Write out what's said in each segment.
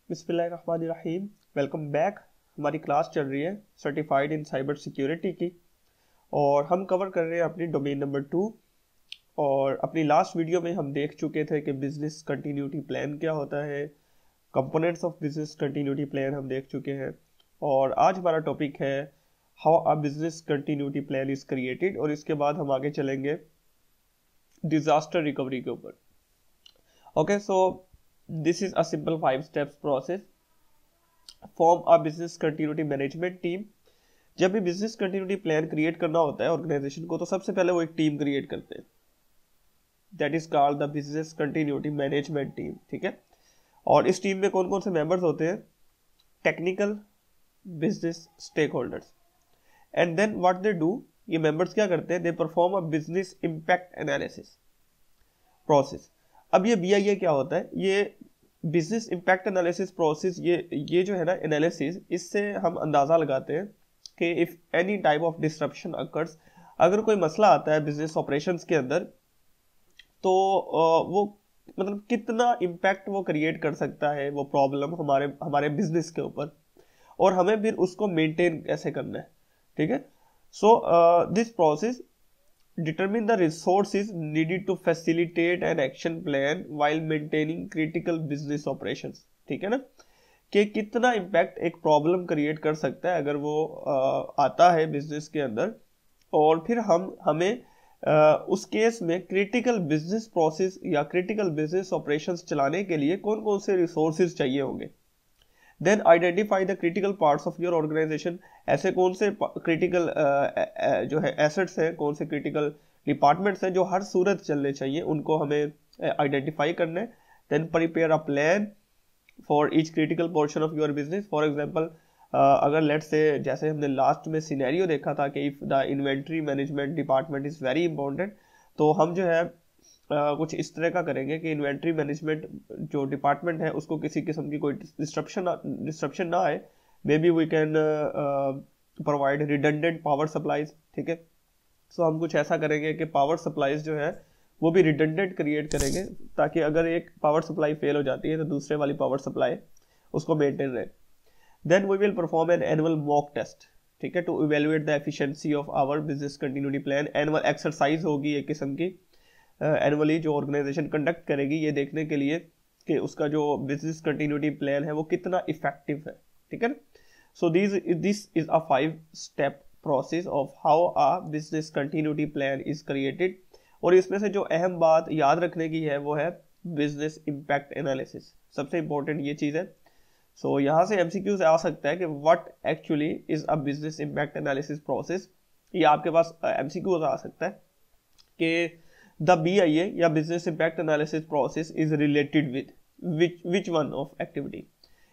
बिस्मिल्लाहिर्रहमानिर्रहीम। Welcome back. हमारी class चल रही है सर्टिफाइड इन साइबर सिक्योरिटी की और हम कवर कर रहे हैं अपनी डोमेन नंबर 2। और अपनी लास्ट वीडियो में हम देख चुके थे कि बिजनेस कंटिन्यूटी प्लान क्या होता है, components of business continuity plan हम देख चुके हैं। और आज हमारा टॉपिक है how a business continuity plan is created, और इसके बाद हम आगे चलेंगे डिजास्टर रिकवरी के ऊपर। Okay, so this is a simple 5 steps process. Form a business continuity management team. जब भी बिजनेस कंटिन्यूटी प्लान क्रिएट करना होता है ऑर्गेनाइजेशन को, तो सबसे पहले वो एक टीम क्रिएट करते हैं, that is called the business continuity management team. ठीक है, और इस टीम में कौन कौन से मेंबर्स होते हैं? Technical, business, stakeholders. And then what they do, ये मेंबर्स क्या करते हैं? They perform a business impact analysis process. अब ये BIA क्या होता है? ये बिजनेस इंपैक्ट एनालिसिस प्रोसेस, ये जो है ना एनालिसिस, इससे हम अंदाज़ा लगाते हैं कि if any type of disruption occurs, अगर कोई मसला आता है बिजनेस ऑपरेशंस के अंदर, तो वो मतलब कितना इम्पैक्ट वो क्रिएट कर सकता है वो प्रॉब्लम हमारे बिजनेस के ऊपर, और हमें फिर उसको मेंटेन कैसे करना है। ठीक है, so this process determine the resources needed to facilitate an action plan while maintaining critical business operations। ठीक है ना, कि कितना इम्पैक्ट एक प्रॉब्लम क्रिएट कर सकता है अगर वो आता है बिजनेस के अंदर, और फिर हमें उस केस में क्रिटिकल बिजनेस प्रोसेस या क्रिटिकल बिजनेस ऑपरेशंस चलाने के लिए कौन कौन से रिसोर्सेज चाहिए होंगे। Then identify the critical parts of your organisation. ऐसे कौन से क्रिटिकल जो है एसेट्स हैं, कौन से क्रिटिकल डिपार्टमेंट्स हैं जो हर सूरत चलने चाहिए, उनको हमें आइडेंटिफाई करना है। Then prepare a plan for each critical portion of your business. For example, अगर लेट्स से जैसे हमने लास्ट में सिनेरियो देखा था कि if the inventory management department is very important, तो हम जो है कुछ इस तरह का करेंगे कि इन्वेंट्री मैनेजमेंट जो डिपार्टमेंट है उसको किसी किस्म की कोई डिस्ट्रप्शन ना आए। Maybe we can provide redundant power supplies. ठीक है, सो हम कुछ ऐसा करेंगे कि पावर सप्लाईज जो है वो भी रिडंडेंट क्रिएट करेंगे, ताकि अगर एक पावर सप्लाई फेल हो जाती है तो दूसरे वाली पावर सप्लाई उसको मेंटेन रहे। Then we will perform an annual mock test, ठीक है, to evaluate the efficiency of our business continuity plan. Annual exercise होगी एक किस्म की, एनुअली जो ऑर्गेनाइजेशन कंडक्ट करेगी, ये देखने के लिए कि उसका जो बिजनेस कंटिन्यूटी प्लान है वो कितना इफेक्टिव है। ठीक है, so this is a 5 step process of how a business continuity plan is created. और इसमें से जो अहम बात याद रखने की है वो है बिजनेस इम्पैक्ट एनालिसिस, सबसे इंपॉर्टेंट ये चीज़ है। सो यहाँ से MCQ से आ सकता है कि what actually is a business impact analysis process. ये आपके पास MCQ आ सकता है कि the BIA या business impact analysis process is related with which one of activity?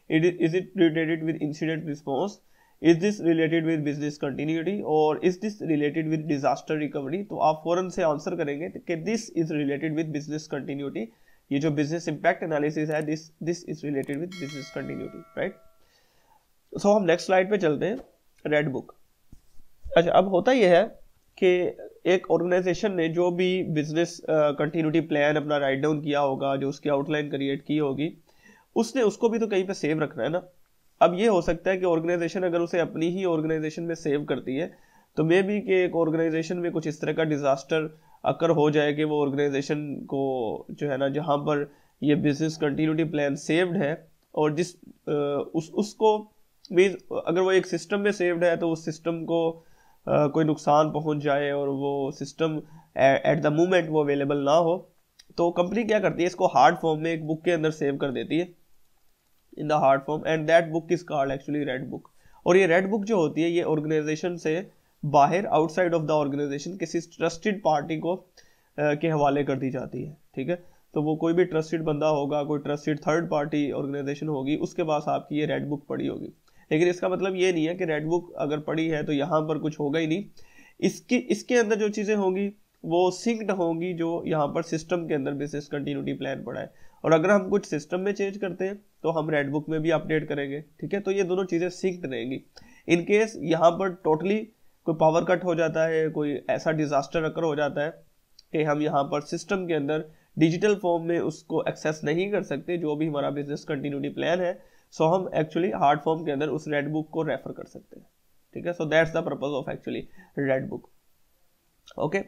Is it related with incident response? Is this related with business continuity? Or is this related with disaster recovery? तो आप फौरन से answer करेंगे कि this is related with business continuity। ये जो business impact analysis है, this is related with business continuity, right? So हम next slide पे चलते हैं, रेड बुक। अच्छा, अब होता यह है कि एक ऑर्गेनाइजेशन ने जो भी बिजनेस कंटिन्यूटी प्लान अपना राइट डाउन किया होगा, जो उसकी आउटलाइन क्रिएट की होगी, उसने उसको भी तो कहीं पे सेव रखना है ना। अब ये हो सकता है कि ऑर्गेनाइजेशन अगर उसे अपनी ही ऑर्गेनाइजेशन में सेव करती है, तो मे बी कि एक ऑर्गेनाइजेशन में कुछ इस तरह का डिजास्टर अकर हो जाए कि वो ऑर्गेनाइजेशन को जो है ना, जहाँ पर ये बिजनेस कंटिन्यूटी प्लान सेव्ड है, और जिस उसको मीन्स अगर वो एक सिस्टम में सेव्ड है तो उस सिस्टम को कोई नुकसान पहुंच जाए और वो सिस्टम एट द मोमेंट वो अवेलेबल ना हो, तो कंपनी क्या करती है, इसको हार्ड फॉर्म में एक बुक के अंदर सेव कर देती है, in the hard form, and that book is called actually red book. और ये रेड बुक जो होती है, ये ऑर्गेनाइजेशन से बाहर आउटसाइड ऑफ द ऑर्गेनाइजेशन किसी ट्रस्टेड पार्टी को के हवाले कर दी जाती है। ठीक है, तो वो कोई भी ट्रस्टेड बंदा होगा, कोई ट्रस्टेड थर्ड पार्टी ऑर्गेनाइजेशन होगी, उसके पास आपकी ये रेड बुक पड़ी होगी। लेकिन इसका मतलब ये नहीं है कि रेड बुक अगर पड़ी है तो यहाँ पर कुछ होगा ही नहीं। इसके अंदर जो चीज़ें होंगी वो सिंक्ड होंगी जो यहाँ पर सिस्टम के अंदर बिजनेस कंटिन्यूटी प्लान पड़ा है, और अगर हम कुछ सिस्टम में चेंज करते हैं तो हम रेड बुक में भी अपडेट करेंगे। ठीक है, तो ये दोनों चीज़ें सिंक्ड रहेंगी। इन केस यहाँ पर टोटली कोई पावर कट हो जाता है, कोई ऐसा डिजास्टर अकर हो जाता है कि हम यहाँ पर सिस्टम के अंदर डिजिटल फॉर्म में उसको एक्सेस नहीं कर सकते, जो भी हमारा बिजनेस कंटिन्यूटी प्लान है, सो हम एक्चुअली हार्ड फॉर्म के अंदर उस रेड बुक को रेफर कर सकते हैं, ठीक है। So that's the purpose of actually red book. Okay,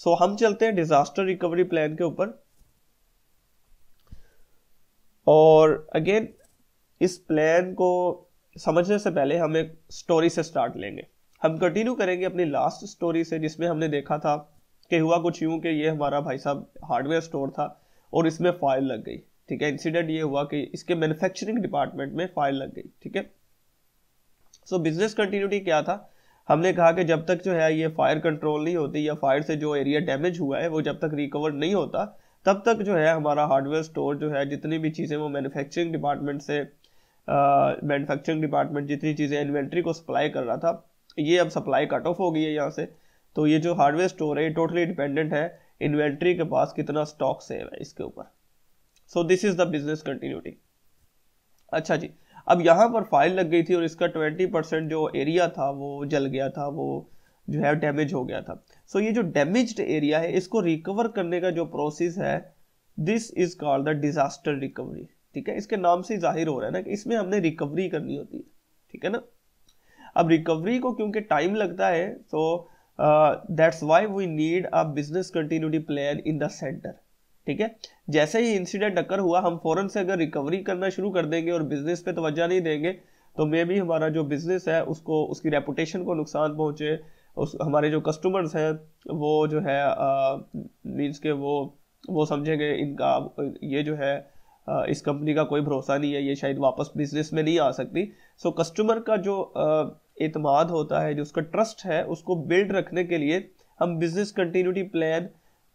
so हम चलते हैं डिजास्टर रिकवरी प्लान के ऊपर। और अगेन इस प्लान को समझने से पहले हम एक स्टोरी से स्टार्ट लेंगे। हम कंटिन्यू करेंगे अपनी लास्ट स्टोरी से, जिसमें हमने देखा था कि हुआ कुछ यूं कि ये हमारा भाई साहब हार्डवेयर स्टोर था और इसमें फायर लग गई, ठीक है। इंसिडेंट ये हुआ कि इसके मैन्युफैक्चरिंग डिपार्टमेंट में फायर लग गई, ठीक है। सो बिजनेस कंटिन्यूटी क्या था, हमने कहा कि जब तक जो है ये फायर कंट्रोल नहीं होती या फायर से जो एरिया डैमेज हुआ है वो जब तक रिकवर नहीं होता, तब तक जो है हमारा हार्डवेयर स्टोर जो है जितनी भी चीज़ें वो मैन्युफैक्चरिंग डिपार्टमेंट जितनी चीज़ें इन्वेंट्री को सप्लाई कर रहा था, ये अब सप्लाई कट ऑफ हो गई है यहाँ से। तो ये जो हार्डवेयर स्टोर है टोटली डिपेंडेंट है इन्वेंट्री के पास कितना स्टॉक सेव है इसके ऊपर। सो this is the business continuity. अच्छा जी, अब यहाँ पर फायर लग गई थी और इसका 20% जो एरिया था वो जल गया था, वो जो है डैमेज हो गया था। सो ये जो डैमेज्ड एरिया है इसको रिकवर करने का जो प्रोसेस है, this is called the disaster recovery, ठीक है। इसके नाम से जाहिर हो रहा है ना कि इसमें हमने रिकवरी करनी होती है, ठीक है ना। अब रिकवरी को क्योंकि टाइम लगता है, so that's why we need a business continuity plan in the centre, ठीक है। जैसे ही इंसिडेंट अकर हुआ हम फौरन से अगर रिकवरी करना शुरू कर देंगे और बिजनेस पे तवज्जो नहीं देंगे तो मे भी हमारा जो बिजनेस है उसको उसकी रेपुटेशन को नुकसान पहुंचे, हमारे जो कस्टमर्स हैं वो जो है मीन्स के वो समझेंगे इनका ये जो है इस कंपनी का कोई भरोसा नहीं है, ये शायद वापस बिजनेस में नहीं आ सकती। सो कस्टमर का जो एतमाद होता है, जो उसका ट्रस्ट है, उसको बिल्ड रखने के लिए हम बिजनेस कंटिन्यूटी प्लान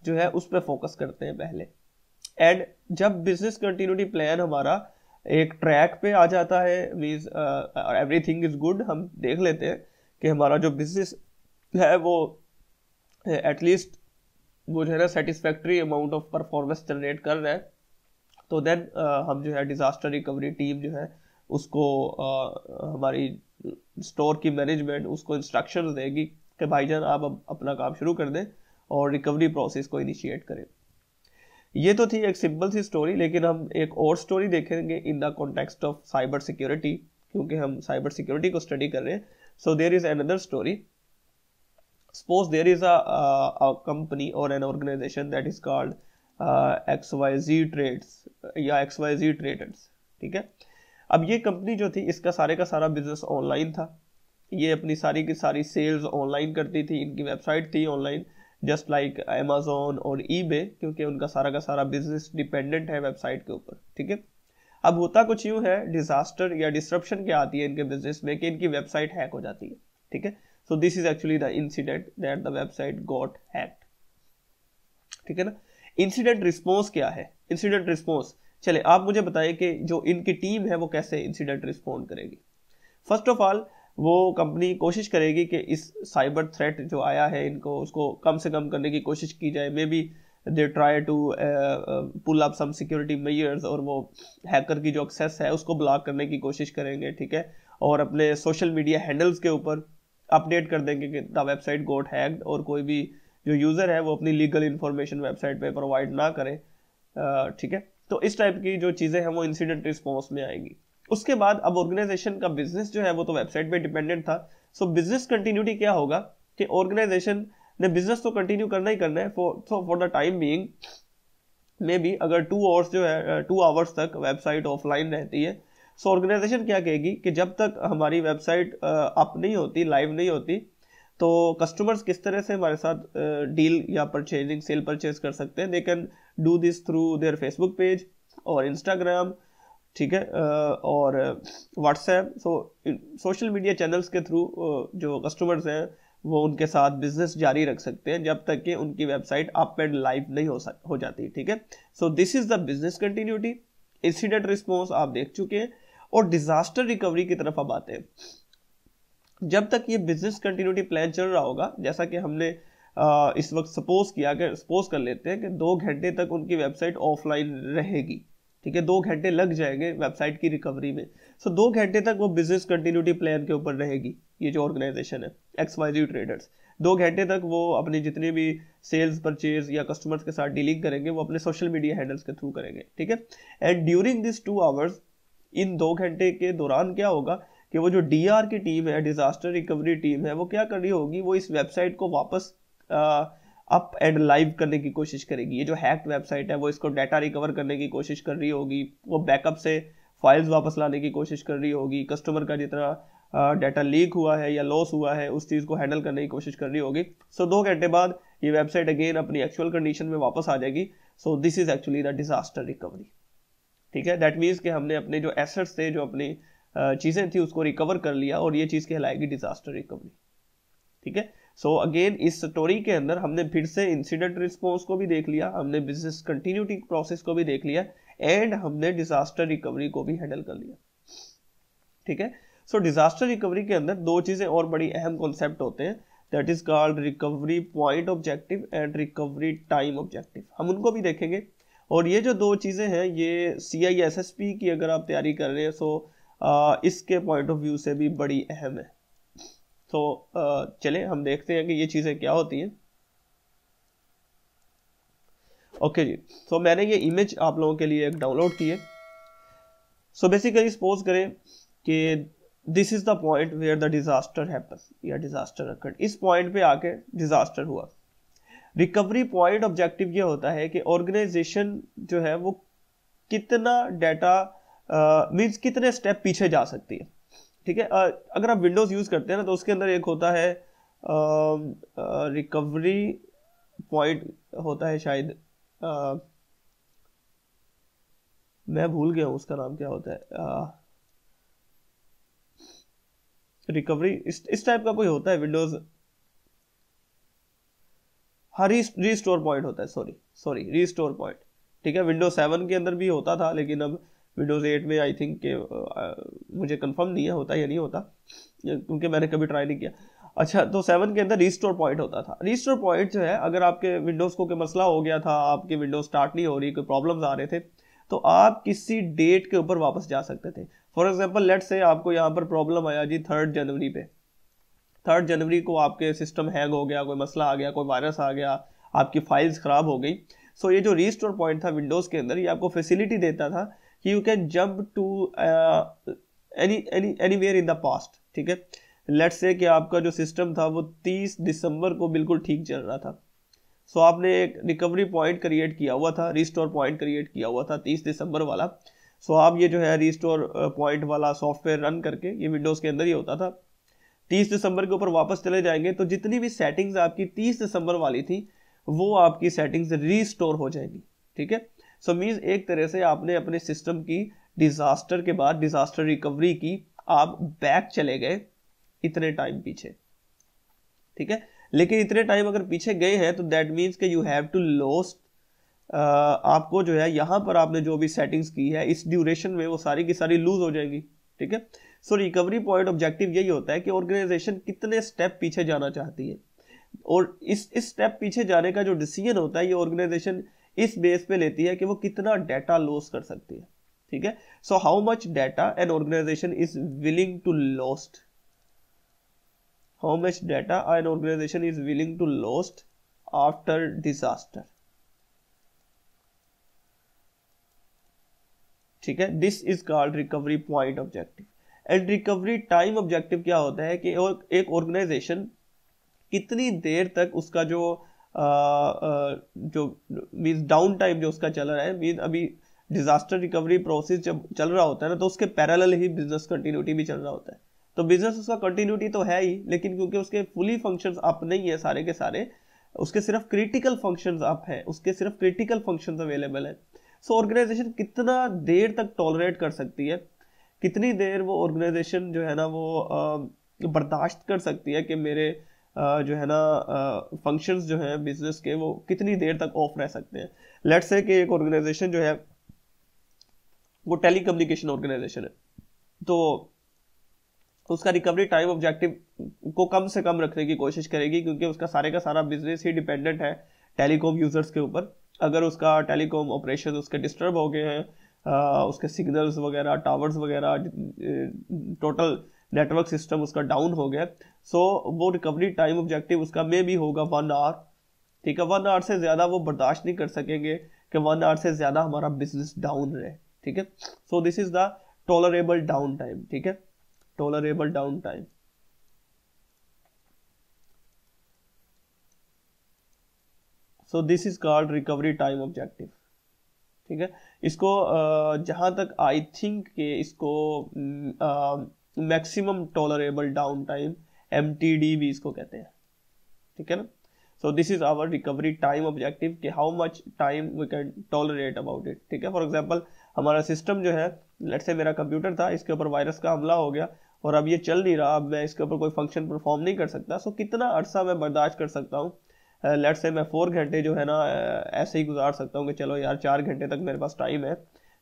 जो है उस पर फोकस करते हैं पहले। एंड जब बिजनेस कंटिन्यूटी प्लान हमारा एक ट्रैक पे आ जाता है, मीन्स एवरीथिंग इज गुड, हम देख लेते हैं कि हमारा जो बिजनेस है वो एटलीस्ट वो जो है ना satisfactory amount of performance generate कर रहा है, तो देन हम जो है डिजास्टर रिकवरी टीम जो है उसको हमारी स्टोर की मैनेजमेंट उसको इंस्ट्रक्शंस देगी कि भाईजान आप अब अपना काम शुरू कर दें और रिकवरी प्रोसेस को इनिशिएट करें। ये तो थी एक सिंपल सी स्टोरी, लेकिन हम एक और स्टोरी देखेंगे in the context of cyber security, क्योंकि हम साइबर सिक्योरिटी को स्टडी कर रहे हैं। So there is another story. Suppose there is a company और an organisation that is called XYZ trades या XYZ ट्रेडर्स, ठीक है। अब ये कंपनी जो थी इसका सारे का सारा बिजनेस ऑनलाइन था, ये अपनी सारी की सारी सेल्स ऑनलाइन करती थी, इनकी वेबसाइट थी ऑनलाइन जस्ट लाइक अमेजोन और ईबे, क्योंकि उनका सारा का सारा बिजनेस डिपेंडेंट है वेबसाइट के ऊपर, ठीक है। अब होता कुछ यूं है, डिजास्टर या डिसरप्शन क्या आती है इनके बिजनेस में कि इनकी वेबसाइट हैक हो जाती है, ठीक है। So this is actually the incident that the website got hacked, ठीक है ना। इंसिडेंट रिस्पॉन्स क्या है? इंसिडेंट रिस्पॉन्स, चले आप मुझे बताएं कि जो इनकी टीम है वो कैसे इंसिडेंट रिस्पॉन्ड करेगी। फर्स्ट ऑफ ऑल वो कंपनी कोशिश करेगी कि इस साइबर थ्रेट जो आया है इनको उसको कम से कम करने की कोशिश की जाए। Maybe they try to pull up some security measures, और वो हैकर की जो एक्सेस है उसको ब्लॉक करने की कोशिश करेंगे, ठीक है। और अपने सोशल मीडिया हैंडल्स के ऊपर अपडेट कर देंगे कि द वेबसाइट गॉट हैक्ड, और कोई भी जो यूज़र है वो अपनी लीगल इन्फॉर्मेशन वेबसाइट पे प्रोवाइड ना करे, ठीक है। तो इस टाइप की जो चीज़ें हैं वो इंसिडेंट रिस्पॉन्स में आएंगी। उसके बाद अब ऑर्गेनाइजेशन का बिजनेस जो है वो तो वेबसाइट पे डिपेंडेंट था। सो बिजनेस कंटिन्यूटी क्या होगा कि ऑर्गेनाइजेशन ने बिजनेस तो कंटिन्यू करना ही करना है for the time being. May be अगर 2 आवर्स तक वेबसाइट ऑफलाइन रहती है, सो ऑर्गेनाइजेशन क्या कहेगी कि जब तक हमारी वेबसाइट अप नहीं होती, लाइव नहीं होती, तो कस्टमर्स किस तरह से हमारे साथ डील या सेल परचेज कर सकते हैं। They can do this through their Facebook page और इंस्टाग्राम, ठीक है, और व्हाट्सएप। सो सोशल मीडिया चैनल्स के थ्रू जो कस्टमर्स हैं वो उनके साथ बिजनेस जारी रख सकते हैं जब तक कि उनकी वेबसाइट अप एंड लाइव नहीं हो जाती, ठीक है। So this is the business continuity. Incident response आप देख चुके हैं, और डिजास्टर रिकवरी की तरफ अब आते हैं। जब तक ये बिजनेस कंटिन्यूटी प्लान चल रहा होगा, जैसा कि हमने इस वक्त सपोज कर लेते हैं कि 2 घंटे तक उनकी वेबसाइट ऑफलाइन रहेगी, ठीक है। 2 घंटे लग जाएंगे वेबसाइट की रिकवरी में। सो 2 घंटे तक वो बिजनेस कंटिन्यूटी प्लान के ऊपर रहेगी। ये जो ऑर्गेनाइजेशन है XYZ ट्रेडर्स, 2 घंटे तक वो अपनी जितनी भी सेल्स परचेज या कस्टमर्स के साथ डीलिंग करेंगे वो अपने सोशल मीडिया हैंडल्स के थ्रू करेंगे, ठीक है। And during this 2 hours in 2 घंटे के दौरान क्या होगा कि वो जो डीआर की टीम है, डिजास्टर रिकवरी टीम है, वो क्या कर रही होगी, वो इस वेबसाइट को वापस अप एंड लाइव करने की कोशिश करेगी। ये जो हैक्ड वेबसाइट है वो इसको डाटा रिकवर करने की कोशिश कर रही होगी, वो बैकअप से फाइल्स वापस लाने की कोशिश कर रही होगी, कस्टमर का जितना डाटा लीक हुआ है या लॉस हुआ है उस चीज़ को हैंडल करने की कोशिश कर रही होगी। सो 2 घंटे बाद ये वेबसाइट अगेन अपनी एक्चुअल कंडीशन में वापस आ जाएगी। सो this is actually the disaster recovery. ठीक है, दैट मीन्स कि हमने अपने जो एसेट्स थे, जो अपनी चीज़ें थी, उसको रिकवर कर लिया और ये चीज़ कहलाएगी डिजास्टर रिकवरी। ठीक है, सो अगेन इस स्टोरी के अंदर हमने फिर से इंसिडेंट रिस्पॉन्स को भी देख लिया, हमने बिजनेस कंटिन्यूटी प्रोसेस को भी देख लिया एंड हमने डिजास्टर रिकवरी को भी हैंडल कर लिया। ठीक है, सो डिजास्टर रिकवरी के अंदर 2 चीजें और बड़ी अहम कॉन्सेप्ट होते हैं, that is called recovery point objective and recovery time objective. हम उनको भी देखेंगे। और ये जो 2 चीजें हैं ये CISSP की अगर आप तैयारी कर रहे हैं सो इसके पॉइंट ऑफ व्यू से भी बड़ी अहम है। तो चलें हम देखते हैं कि ये चीजें क्या होती हैं। ओके जी, तो मैंने ये इमेज आप लोगों के लिए एक डाउनलोड की है। सो बेसिकली सपोज करें कि this is the point where the disaster happen या डिजास्टर अकर्ड। इस पॉइंट पे आके डिजास्टर हुआ। रिकवरी पॉइंट ऑब्जेक्टिव ये होता है कि ऑर्गेनाइजेशन जो है वो कितना डाटा मींस कितने स्टेप पीछे जा सकती है। ठीक है, अगर आप विंडोज यूज करते हैं ना तो उसके अंदर एक होता है रिकवरी पॉइंट होता है शायद, मैं भूल गया हूं उसका नाम क्या होता है, रिकवरी इस टाइप का कोई होता है विंडोज, हाँ रीस्टोर पॉइंट होता है, सॉरी रीस्टोर पॉइंट। ठीक है, विंडोज 7 के अंदर भी होता था लेकिन अब विंडोज 8 में आई थिंक मुझे कंफर्म नहीं है होता या नहीं होता क्योंकि मैंने कभी ट्राई नहीं किया। अच्छा, तो 7 के अंदर रीस्टोर पॉइंट होता था। रीस्टोर पॉइंट जो है अगर आपके विंडोज को कोई मसला हो गया था, आपके विंडोज स्टार्ट नहीं हो रही, कोई प्रॉब्लम्स आ रहे थे, तो आप किसी डेट के ऊपर वापस जा सकते थे। फॉर एग्जाम्पल लेट्स से आपको यहाँ पर प्रॉब्लम आया जी 3 जनवरी पे, 3 जनवरी को आपके सिस्टम हैंग हो गया, कोई मसला आ गया, कोई वायरस आ गया, आपकी फाइल्स खराब हो गई। सो ये जो रीस्टोर पॉइंट था विंडोज के अंदर, ये आपको फैसिलिटी देता था कि you can jump to anywhere in the past. ठीक है, लेट्स से कि आपका जो सिस्टम था वो 30 दिसंबर को बिल्कुल ठीक चल रहा था। सो आपने एक रिकवरी पॉइंट क्रिएट किया हुआ था, रीस्टोर पॉइंट क्रिएट किया हुआ था 30 दिसंबर वाला। सो आप ये जो है रीस्टोर पॉइंट वाला सॉफ्टवेयर रन करके, ये विंडोज के अंदर ही होता था, 30 दिसंबर के ऊपर वापस चले जाएंगे तो जितनी भी सेटिंग्स आपकी 30 दिसंबर वाली थी वो आपकी सेटिंग्स रीस्टोर हो जाएगी। ठीक है, सो मींस एक तरह से आपने अपने सिस्टम की डिजास्टर के बाद डिजास्टर रिकवरी की, आप बैक चले गए इतने टाइम पीछे। ठीक है, लेकिन इतने टाइम अगर पीछे गए हैं तो दैट मीन्स कि यू हैव टू लॉस्ट, आपको जो है यहाँ पर आपने जो भी सेटिंग्स की है इस ड्यूरेशन में वो सारी की सारी लूज हो जाएंगी। ठीक है, सो रिकवरी पॉइंट ऑब्जेक्टिव यही होता है कि ऑर्गेनाइजेशन कितने स्टेप पीछे जाना चाहती है और इस स्टेप पीछे जाने का जो डिसीजन होता है ये ऑर्गेनाइजेशन इस बेस पे लेती है कि वो कितना डाटा लॉस कर सकती है। ठीक है, so how much data an organisation is willing to lost, how much data an organisation is willing to lost after disaster. ठीक है, this is called recovery point objective. And recovery time objective क्या होता है कि एक organisation कितनी देर तक उसका जो मींस डाउन टाइम जो उसका चल रहा है, मीन अभी डिजास्टर रिकवरी प्रोसेस जब चल रहा होता है ना तो उसके पैरेलल ही बिजनेस कंटिन्यूटी भी चल रहा होता है। तो बिजनेस उसका कंटिन्यूटी तो है ही, लेकिन क्योंकि उसके फुली फंक्शंस अप नहीं है सारे के सारे, उसके सिर्फ क्रिटिकल फंक्शंस अप है, उसके सिर्फ क्रिटिकल फंक्शंस अवेलेबल है। सो ऑर्गेनाइजेशन कितना देर तक टॉलरेट कर सकती है, कितनी देर वो ऑर्गेनाइजेशन जो है ना वो बर्दाश्त कर सकती है कि मेरे जो है ना फंक्शंस जो है बिजनेस के वो कितनी देर तक ऑफ रह सकते हैं। लेट्स से कि एक ऑर्गेनाइजेशन जो है वो टेलीकम्युनिकेशन ऑर्गेनाइजेशन है, तो उसका रिकवरी टाइम ऑब्जेक्टिव को कम से कम रखने की कोशिश करेगी क्योंकि उसका सारे का सारा बिजनेस ही डिपेंडेंट है टेलीकॉम यूजर्स के ऊपर। अगर उसका टेलीकॉम ऑपरेशन उसके डिस्टर्ब हो गए हैं, उसके सिग्नल्स वगैरह, टावर्स वगैरह, टोटल नेटवर्क सिस्टम उसका डाउन हो गया, सो वो रिकवरी टाइम ऑब्जेक्टिव उसका में भी होगा 1 आवर। ठीक है, 1 आवर से ज्यादा वो बर्दाश्त नहीं कर सकेंगे कि 1 आवर से ज्यादा हमारा बिजनेस डाउन रहे। ठीक है, so this is the tolerable down time, ठीक है, tolerable down time. So this is called recovery time objective, ठीक है। इसको जहां तक आई थिंक के इसको maximum tolerable down time MTD भी इसको कहते हैं, ठीक है ना। So this is our recovery time objective कि how much time we can tolerate about it, ठीक है। फॉर एग्जांपल हमारा सिस्टम जो है, लेट्स से मेरा कंप्यूटर था, इसके ऊपर वायरस का हमला हो गया और अब ये चल नहीं रहा, अब मैं इसके ऊपर कोई फंक्शन परफॉर्म नहीं कर सकता। सो कितना अरसा मैं बर्दाश्त कर सकता हूँ, लेट्स से मैं 4 घंटे जो है ना ऐसे ही गुजार सकता हूँ कि चलो यार 4 घंटे तक मेरे पास टाइम है,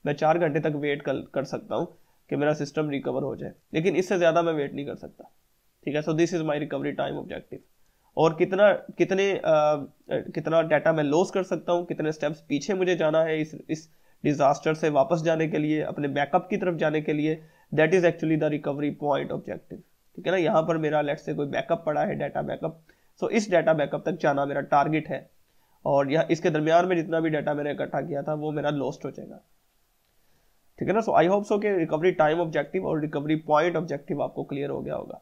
मैं 4 घंटे तक वेट कर सकता हूँ कि मेरा सिस्टम रिकवर हो जाए, लेकिन इससे ज़्यादा मैं वेट नहीं कर सकता, ठीक है। So this is my recovery time objective. और कितना डाटा मैं लॉस कर सकता हूँ, कितने स्टेप्स पीछे मुझे जाना है इस डिजास्टर से वापस जाने के लिए, अपने बैकअप की तरफ जाने के लिए, that is actually the recovery point objective, ठीक है ना। यहाँ पर मेरा लेट्स से कोई बैकअप पड़ा है, डाटा बैकअप, सो इस डाटा बैकअप तक जाना मेरा टारगेट है, और यह इसके दरमियान में जितना भी डाटा मैंने इकट्ठा किया था वो मेरा लॉस्ट हो जाएगा, ठीक है ना। सो आई होप सो कि रिकवरी टाइम ऑब्जेक्टिव और रिकवरी पॉइंट ऑब्जेक्टिव आपको क्लियर हो गया होगा।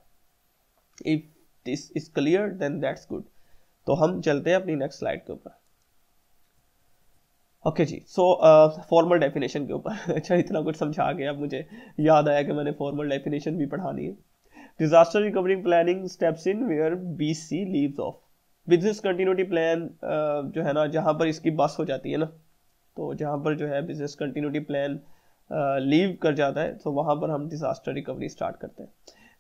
If this is clear then that's good. तो हम चलते हैं अपनी नेक्स्ट स्लाइड के ऊपर। ओके जी, सो फॉर्मल डेफिनेशन के ऊपर अच्छा इतना कुछ समझा गया, अब मुझे याद आया कि मैंने फॉर्मल डेफिनेशन भी पढ़ानी है। Disaster recovery planning steps in where BC leaves off. Business continuity plan जो है ना, जहाँ पर इसकी बस हो जाती है ना, तो जहाँ पर जो है बिजनेस कंटिन्यूटी प्लान लीव कर जाता है, तो वहाँ पर हम डिजास्टर रिकवरी स्टार्ट करते हैं।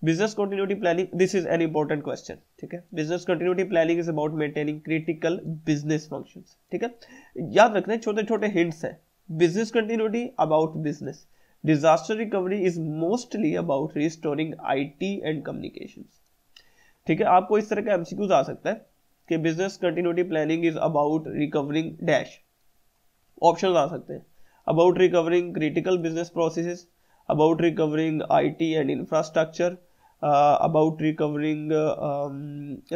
Business continuity planning, this is an important question, ठीक है। Business continuity planning is about maintaining critical business functions, ठीक है। याद रखना छोटे छोटे हिंट्स हैं। Business continuity about business, disaster recovery is mostly about restoring IT and communications, ठीक है। आपको इस तरह का MCQs आ सकता है कि business continuity planning is about recovering dash, option आ सकते हैं, about recovering critical business processes, about recovering IT and infrastructure, about recovering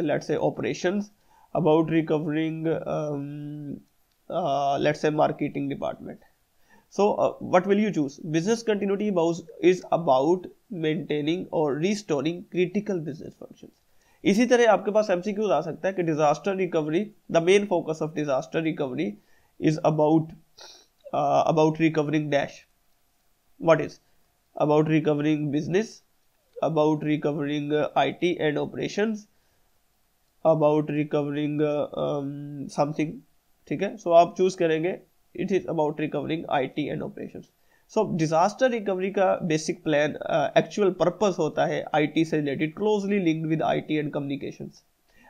let's say operations, about recovering let's say marketing department. So what will you choose? Business continuity is about maintaining or restoring critical business functions. इसी तरह आपके पास MCQs आ सकता है कि disaster recovery, the main focus of disaster recovery is about recovering dash. What is? About recovering business, about recovering IT and operations, about recovering something, ठीक है। सो आप choose करेंगे it is about recovering IT and operations. So disaster recovery का basic plan actual purpose होता है IT से related, closely linked with IT and communications.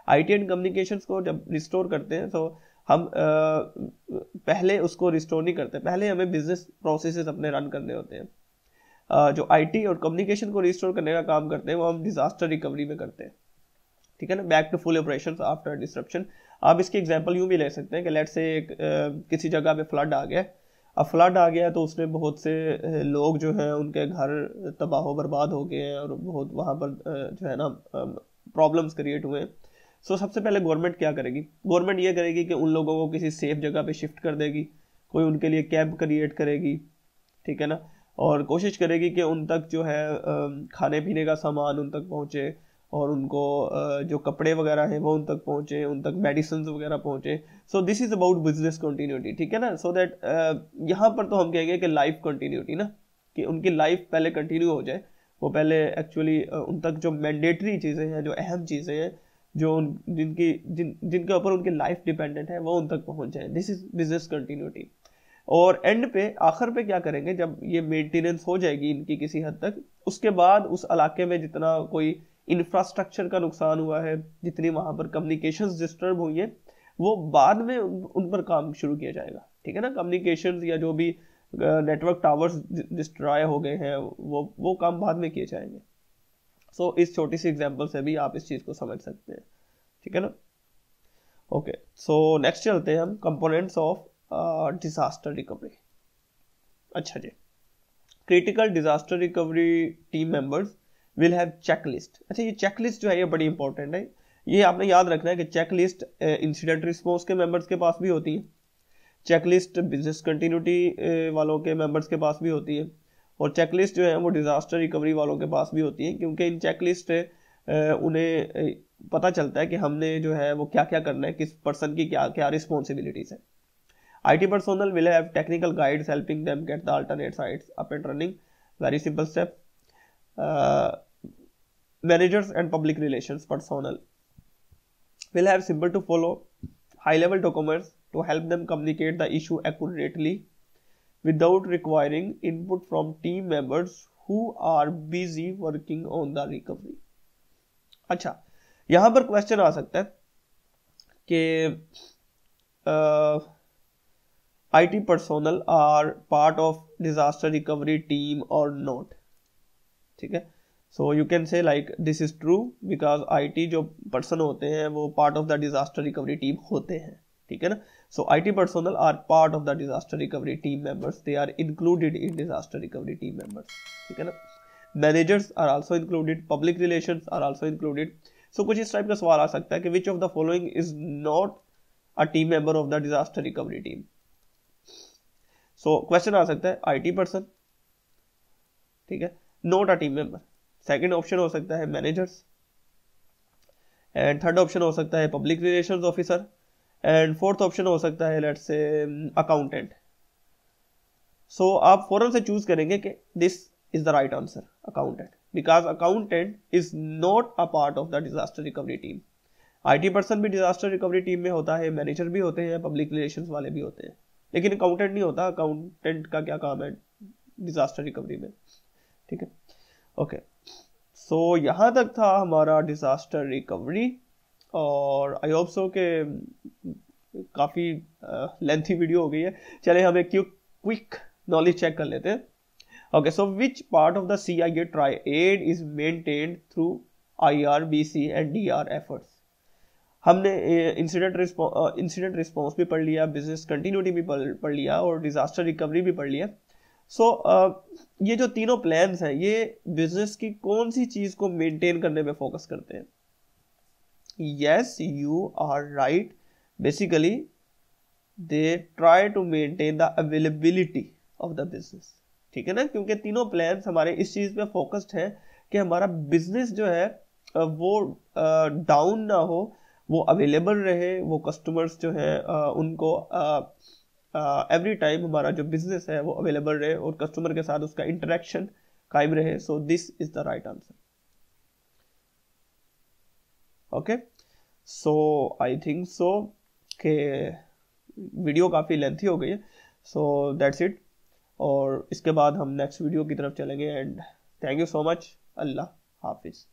IT and communications को जब रिस्टोर करते हैं तो हम पहले उसको रिस्टोर नहीं करते, पहले हमें बिजनेस प्रोसेसेस अपने रन करने होते हैं। जो IT और कम्युनिकेशन को रिस्टोर करने का काम करते हैं वो हम डिजास्टर रिकवरी में करते हैं, ठीक है ना। Back to full operations after disruption. आप इसकी एग्जांपल यूं भी ले सकते हैं कि लेट्स से किसी जगह पे फ्लड आ गया, अब फ्लड आ गया तो उसने बहुत से लोग जो हैं उनके घर तबाह बर्बाद हो गए हैं और बहुत वहाँ पर जो है ना प्रॉब्लम्स क्रिएट हुए हैं। सो सबसे पहले गवर्नमेंट क्या करेगी? गवर्नमेंट ये करेगी कि उन लोगों को किसी सेफ जगह पे शिफ्ट कर देगी, कोई उनके लिए कैंप क्रिएट करेगी, ठीक है ना, और कोशिश करेगी कि उन तक जो है खाने पीने का सामान उन तक पहुँचे और उनको जो कपड़े वगैरह हैं वो उन तक पहुँचे, उन तक मेडिसिन वगैरह पहुँचे। So this is about business continuity, ठीक है ना। सो दैट यहाँ पर तो हम कहेंगे कि लाइफ कंटिन्यूटी ना, कि उनकी लाइफ पहले कंटिन्यू हो जाए, वो पहले एक्चुअली उन तक जो मैंडेटरी चीज़ें हैं, जो अहम चीज़ें हैं, जो जिनके ऊपर उनकी लाइफ डिपेंडेंट है, वो उन तक पहुँच जाए। This is business continuity. और एंड पे आखिर पे क्या करेंगे, जब ये मेंटेनेंस हो जाएगी इनकी किसी हद तक, उसके बाद उस इलाके में जितना कोई इंफ्रास्ट्रक्चर का नुकसान हुआ है, जितनी वहाँ पर कम्युनिकेशंस डिस्टर्ब हुई है, वो बाद में उन पर काम शुरू किया जाएगा, ठीक है ना। कम्युनिकेशंस या जो भी नेटवर्क टावर्स डिस्ट्रॉय हो गए हैं वो काम बाद में किए जाएंगे। सो इस छोटी सी एग्जांपल से भी आप इस चीज़ को समझ सकते हैं, ठीक है ना। ओके, सो नेक्स्ट चलते हैं हम कंपोनेंट्स ऑफ डिजास्टर रिकवरी। अच्छा जी, critical disaster recovery team members will have checklist. अच्छा, ये चेकलिस्ट जो है ये बड़ी इंपॉर्टेंट है, ये आपने याद रखना है कि चेकलिस्ट इंसिडेंट रिस्पॉन्स के मेंबर्स के पास भी होती है, चेकलिस्ट बिजनेस कंटिन्यूटी वालों के मेंबर्स के पास भी होती है, और चेकलिस्ट जो है वो डिज़ास्टर रिकवरी वालों के पास भी होती है, क्योंकि इन चेकलिस्ट से उन्हें पता चलता है कि हमने जो है वो क्या क्या करना है, किस पर्सन की क्या क्या रिस्पॉन्सिबिलिटीज है। IT personnel will have technical guides helping them get the alternate sites up and running. Very simple step. Managers and public relations personnel will have simple to follow high level documents to help them communicate the issue accurately without requiring input from team members who are busy working on the recovery. अच्छा, यहां पर question आ सकता है कि IT personnel are part of disaster recovery team or not. ठीक है, so you can say like this is true because IT जो person होते हैं वो part of the disaster recovery team होते हैं, ठीक है ना। So IT personnel are part of the disaster recovery team members, they are included in disaster recovery team members, ठीक है ना। Managers are also included, public relations are also included. So कुछ इस टाइप का सवाल आ सकता है कि which of the following is not a team member of the disaster recovery team. So question आ सकता है IT पर्सन, ठीक है, not a team member. Second option हो सकता है मैनेजर्स, एंड थर्ड ऑप्शन हो सकता है public relations officer, and fourth option हो सकता है लेट्स से अकाउंटेंट। सो आप फौरन से चूज करेंगे कि this is the right answer, accountant, because accountant is not a part of the disaster recovery team. IT person भी डिजास्टर रिकवरी टीम में होता है, मैनेजर भी होते हैं, पब्लिक रिलेशंस वाले भी होते हैं, लेकिन अकाउंटेंट नहीं होता। अकाउंटेंट का क्या काम है डिजास्टर रिकवरी में, ठीक है। ओके, सो यहाँ तक था हमारा डिजास्टर रिकवरी, और आई होप सो के काफ़ी लेंथी वीडियो हो गई है। चले हम एक क्विक नॉलेज चेक कर लेते हैं। Okay, so which part of the CIA triad is maintained through IRBC and DR efforts. हमने इंसिडेंट रिस्पॉन्स भी पढ़ लिया, बिजनेस कंटिन्यूटी भी पढ़ लिया, और डिजास्टर रिकवरी भी पढ़ लिया। सो ये जो तीनों प्लान्स हैं ये बिजनेस की कौन सी चीज को मेंटेन करने पे फोकस करते हैं? Yes, you are right, basically they try to maintain the availability of the business, ठीक है ना, क्योंकि तीनों प्लान्स हमारे इस चीज पे फोकस्ड है कि हमारा बिजनेस जो है वो डाउन ना हो, वो अवेलेबल रहे, वो कस्टमर्स जो है उनको एवरी टाइम हमारा जो बिजनेस है वो अवेलेबल रहे और कस्टमर के साथ उसका इंटरेक्शन कायम रहे। सो this is the right answer. Okay, so I think so के वीडियो काफ़ी लेंथी हो गई है, सो दैट्स इट, और इसके बाद हम नेक्स्ट वीडियो की तरफ चलेंगे। And thank you so much, अल्लाह हाफिज़।